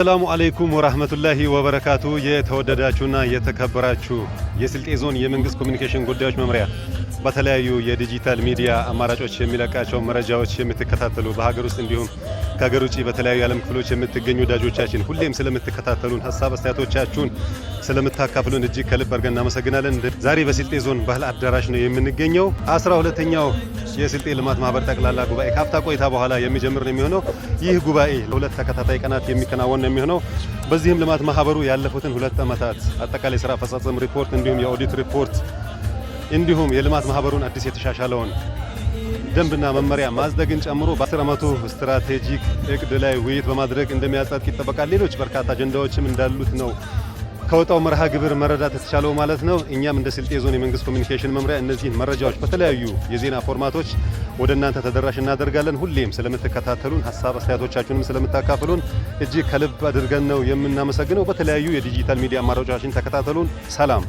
ሰላሙ አለይኩም ወራህመቱላሂ ወበረካቱ። የተወደዳችሁና የተከበራችሁ የስልጤ ዞን የመንግስት ኮሚኒኬሽን ጉዳዮች መምሪያ በተለያዩ የዲጂታል ሚዲያ አማራጮች የሚለቃቸው መረጃዎች የምትከታተሉ በሀገር ውስጥ እንዲሁም ከሀገር ውጪ በተለያዩ ዓለም ክፍሎች የምትገኙ ወዳጆቻችን ሁሌም ስለምትከታተሉን ሀሳብ አስተያየቶቻችሁን ስለምታካፍሉን እጅግ ከልብ አድርገን እናመሰግናለን። ዛሬ በስልጤ ዞን ባህል አዳራሽ ነው የምንገኘው። 12ኛው የስልጤ ልማት ማህበር ጠቅላላ ጉባኤ ካፍታ ቆይታ በኋላ የሚጀምር ነው የሚሆነው። ይህ ጉባኤ ለሁለት ተከታታይ ቀናት የሚከናወን ነው የሚሆነው። በዚህም ልማት ማህበሩ ያለፉትን 2 ዓመታት አጠቃላይ ስራ አፈጻጸም ሪፖርት እንዲሁም የኦዲት ሪፖርት እንዲሁም የልማት ማህበሩን አዲስ የተሻሻለውን ደንብና መመሪያ ማጽደቅን ጨምሮ በ10 ዓመቱ ስትራቴጂክ እቅድ ላይ ውይይት በማድረግ እንደሚያጸድቅ ይጠበቃል። ሌሎች በርካታ አጀንዳዎችም እንዳሉት ነው ከወጣው መርሃ ግብር መረዳት የተቻለው ማለት ነው። እኛም እንደ ስልጤ ዞን የመንግስት ኮሚኒኬሽን መምሪያ እነዚህን መረጃዎች በተለያዩ የዜና ፎርማቶች ወደ እናንተ ተደራሽ እናደርጋለን። ሁሌም ስለምትከታተሉን ሀሳብ አስተያየቶቻችሁንም ስለምታካፍሉን እጅግ ከልብ አድርገን ነው የምናመሰግነው። በተለያዩ የዲጂታል ሚዲያ አማራጮቻችን ተከታተሉን። ሰላም።